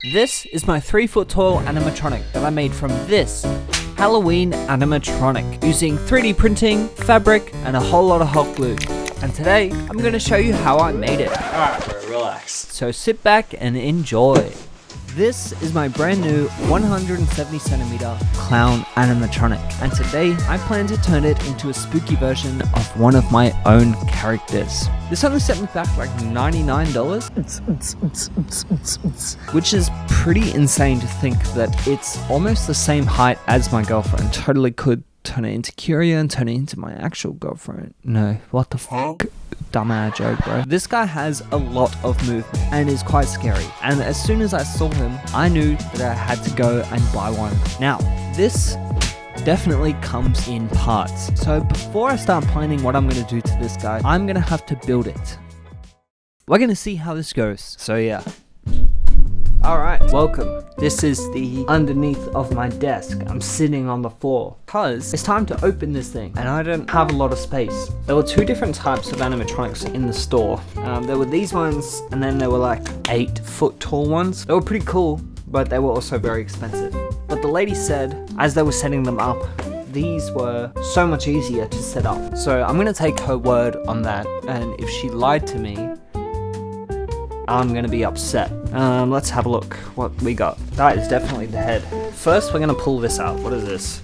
This is my 3-foot tall animatronic that I made from this Halloween animatronic using 3D printing, fabric, and a whole lot of hot glue. And today, I'm going to show you how I made it. Alright bro, relax. So sit back and enjoy. This is my brand new 170cm clown animatronic, and today I plan to turn it into a spooky version of one of my own characters. This only set me back like $99, which is pretty insane to think that it's almost the same height as my girlfriend. Totally could turn it into Curio and turn it into my actual girlfriend. No, what the fuck? Dumbass joke, bro. This guy has a lot of movement and is quite scary. And as soon as I saw him, I knew that I had to go and buy one. Now, this definitely comes in parts. So before I start planning what I'm going to do to this guy, I'm going to have to build it. We're going to see how this goes. So yeah. Alright, welcome. This is the underneath of my desk. I'm sitting on the floor because it's time to open this thing and I don't have a lot of space. There were two different types of animatronics in the store. There were these ones and then there were like 8-foot tall ones. They were pretty cool, but they were also very expensive. But the lady said, as they were setting them up, these were so much easier to set up. So I'm gonna take her word on that, and if she lied to me, I'm gonna be upset. Let's have a look what we got. That is definitely the head. First, we're gonna pull this out. What is this?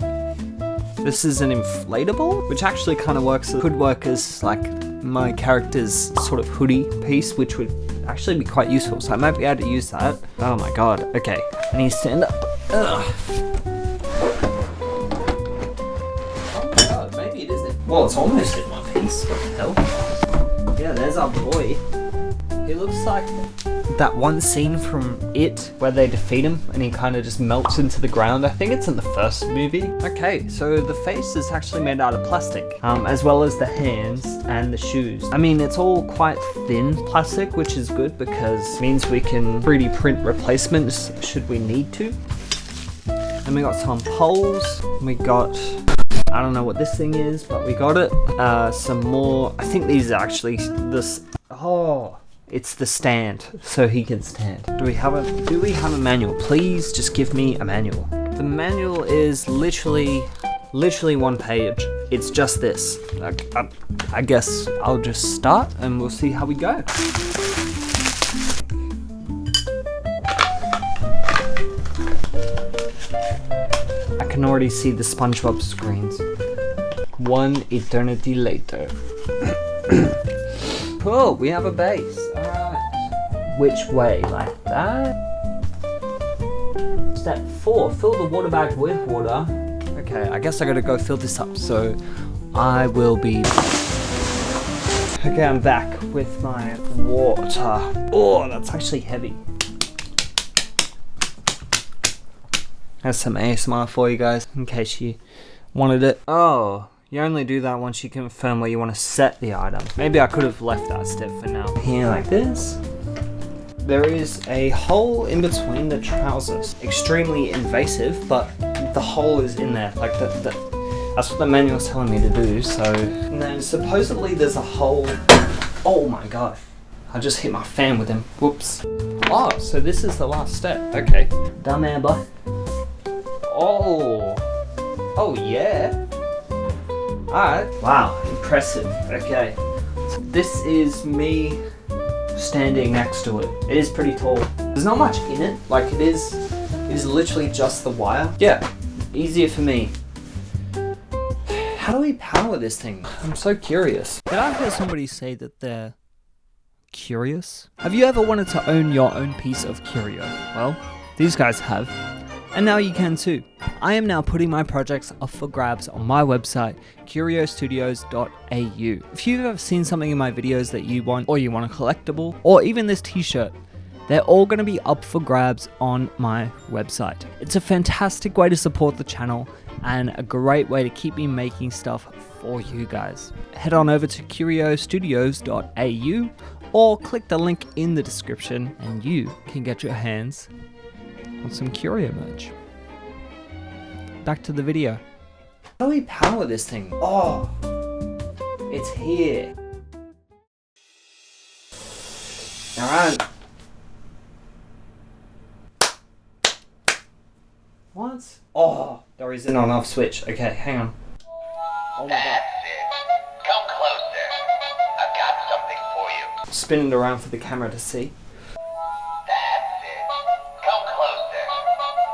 This is an inflatable, which actually kind of works. It could work as like my character's sort of hoodie piece, which would actually be quite useful. So I might be able to use that. Oh my god. Okay, I need to stand up. Ugh. Oh my god, maybe it isn't. Well, it's almost in one piece. What the hell? Yeah, there's our boy. He looks like that one scene from It where they defeat him and he kind of just melts into the ground. I think it's in the first movie. Okay, so the face is actually made out of plastic, as well as the hands and the shoes. I mean, it's all quite thin plastic, which is good because it means we can 3D print replacements should we need to. And we got some poles. We got, I don't know what this thing is, but we got it. Some more, I think these are actually this, it's the stand, so he can stand. Do we have a manual? Please just give me a manual. The manual is literally 1 page. It's just this. I guess I'll just start and we'll see how we go. I can already see the SpongeBob screens. 1 eternity later. Cool, we have a base. Alright. Which way? Like that? Step 4, fill the water bag with water. Okay, I guess I gotta go fill this up, so I will be... Okay, I'm back with my water. Oh, that's actually heavy. That's some ASMR for you guys, in case you wanted it. Oh. You only do that once you confirm where you want to set the item. Maybe I could have left that step for now. Here like this. There is a hole in between the trousers. Extremely invasive, but the hole is in there. Like that's what the manual's telling me to do. So, and then supposedly there's a hole. Oh my god. I just hit my fan with him. Whoops. Oh, so this is the last step. Okay. Down there, boy. Oh. Oh yeah. Alright. Wow, impressive. Okay. So this is me standing next to it. It is pretty tall. There's not much in it. Like it is literally just the wire. Yeah, easier for me. How do we power this thing? I'm so curious. Did I hear somebody say that they're curious? Have you ever wanted to own your own piece of Curio? Well, these guys have. And now you can too. I am now putting my projects up for grabs on my website, curiostudios.au. If you've ever seen something in my videos that you want, or you want a collectible, or even this t-shirt, they're all going to be up for grabs on my website. It's a fantastic way to support the channel and a great way to keep me making stuff for you guys. Head on over to curiostudios.au or click the link in the description and you can get your hands on some Curio merch. Back to the video. How do we power this thing? Oh, it's here. Alright. What? Oh, there is an on-off switch. Okay, hang on. Oh my god. That's it. Come closer. I've got something for you. Spin it around for the camera to see. That's it. Come closer.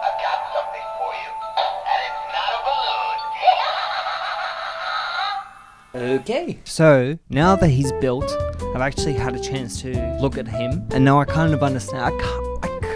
I've got something for you. And it's not a balloon. Okay. So, now that he's built, I've actually had a chance to look at him, and now I kind of understand. I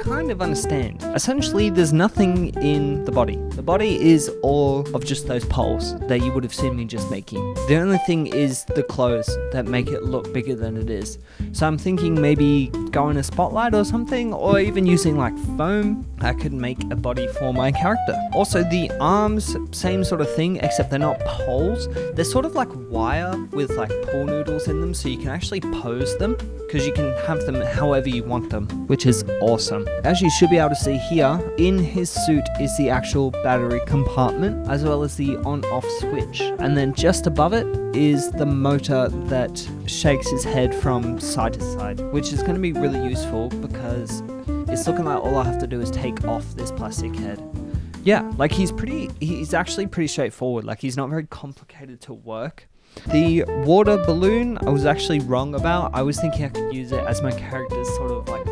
kind of understand. Essentially, there's nothing in the body. The body is all of just those poles that you would have seen me just making. The only thing is the clothes that make it look bigger than it is. So I'm thinking maybe going a spotlight or something, or even using like foam. I could make a body for my character. Also, the arms, same sort of thing, except they're not poles. They're sort of like wire with like pool noodles in them, so you can actually pose them, because you can have them however you want them, which is awesome. As you should be able to see here, in his suit is the actual battery compartment, as well as the on-off switch. And then just above it is the motor that shakes his head from side to side, which is going to be really useful because it's looking like all I have to do is take off this plastic head. Yeah, like he's actually pretty straightforward. Like, he's not very complicated to work. The water balloon, I was actually wrong about. I was thinking I could use it as my character's sort of like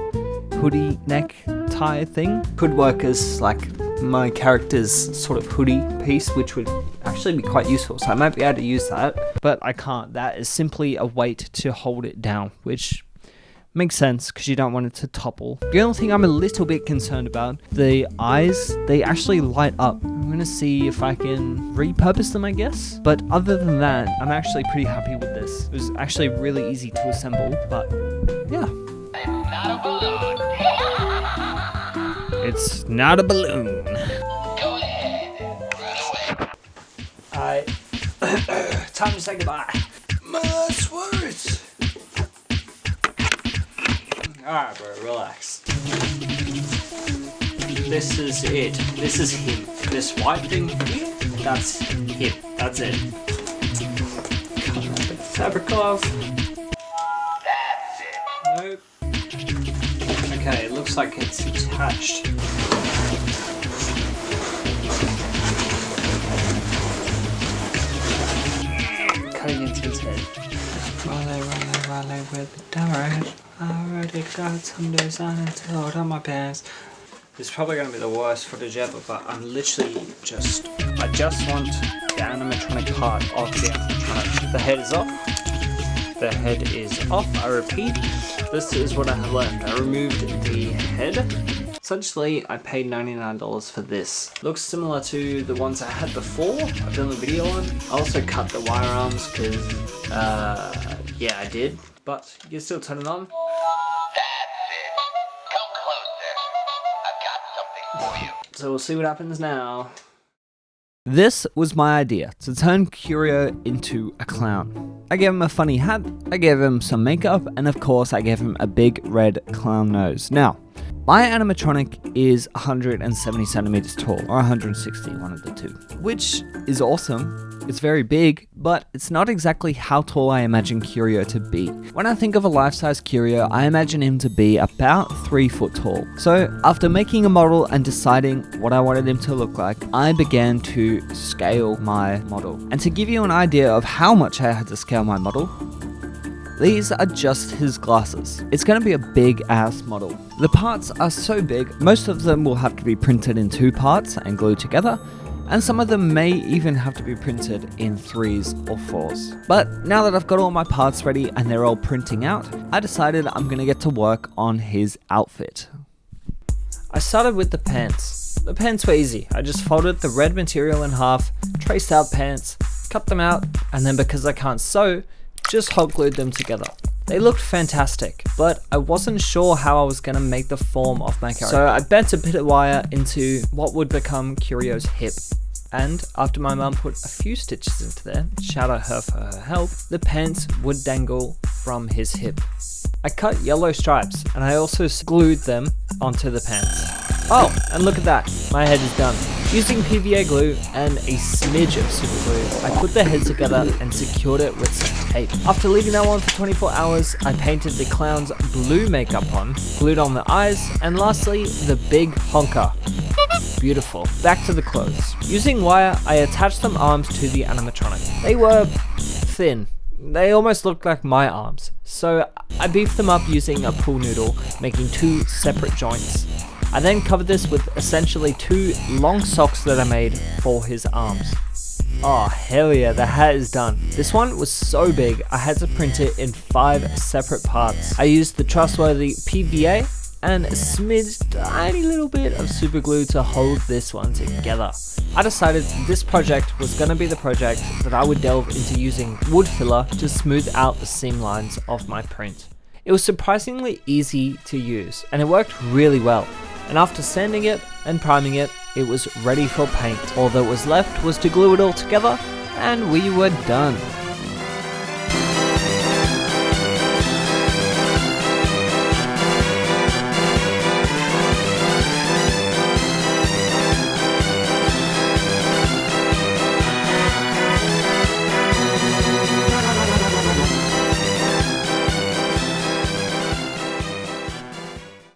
hoodie neck tie thing. Could work as like my character's sort of hoodie piece, which would actually be quite useful. So I might be able to use that, but I can't. That is simply a weight to hold it down, which makes sense because you don't want it to topple. The only thing I'm a little bit concerned about, the eyes, they actually light up. I'm gonna see if I can repurpose them, I guess. But other than that, I'm actually pretty happy with this. It was actually really easy to assemble, but yeah. It's not a balloon. It's not a balloon. Go ahead. Run away. Alright. Time to say goodbye. My last words. Alright, bro, relax. This is it. This is him. This white thing here, that's him. That's it. Cut the fabric off. That's it. Nope. Okay, it looks like it's attached. Cutting into his head. Raleigh with the dirt. I already got some design and told on my pants. This is probably going to be the worst footage ever, but I'm literally I just want the animatronic part of the animatronic. The head is off. The head is off. I repeat, this is what I have learned. I removed the head. Essentially, I paid $99 for this. Looks similar to the ones I had before. I've done the video on. I also cut the wire arms because, yeah, I did. But you can still turn it on. That's it. Come closer. I've got something for you. So we'll see what happens now. This was my idea, to turn Curio into a clown. I gave him a funny hat, I gave him some makeup, and of course I gave him a big red clown nose. Now, my animatronic is 170 centimeters tall, or 160, one of the two, which is awesome. It's very big, but it's not exactly how tall I imagine Curio to be. When I think of a life-size Curio, I imagine him to be about 3 foot tall. So after making a model and deciding what I wanted him to look like, I began to scale my model. And to give you an idea of how much I had to scale my model, these are just his glasses. It's going to be a big ass model. The parts are so big, most of them will have to be printed in 2 parts and glued together, and some of them may even have to be printed in 3s or 4s. But now that I've got all my parts ready and they're all printing out, I decided I'm going to get to work on his outfit. I started with the pants. The pants were easy. I just folded the red material in half, traced out pants, cut them out, and then because I can't sew, just hot glued them together. They looked fantastic, but I wasn't sure how I was going to make the form of my character. So I bent a bit of wire into what would become Curio's hip. And after my mum put a few stitches into there, shout out her for her help, the pants would dangle from his hip. I cut yellow stripes and I also glued them onto the pants. Oh, and look at that, my head is done. Using PVA glue and a smidge of super glue, I put the head together and secured it with some tape. After leaving that on for 24 hours, I painted the clown's blue makeup on, glued on the eyes, and lastly, the big honker. beautiful. Back to the clothes. Using wire, I attached some arms to the animatronic. They were thin. They almost looked like my arms. So I beefed them up using a pool noodle, making 2 separate joints. I then covered this with essentially 2 long socks that I made for his arms. Oh hell yeah, the hat is done. This one was so big, I had to print it in 5 separate parts. I used the trustworthy PVA and a smidge tiny little bit of super glue to hold this one together. I decided this project was going to be the project that I would delve into using wood filler to smooth out the seam lines of my print. It was surprisingly easy to use and it worked really well. And after sanding it and priming it, it was ready for paint. All that was left was to glue it all together and we were done.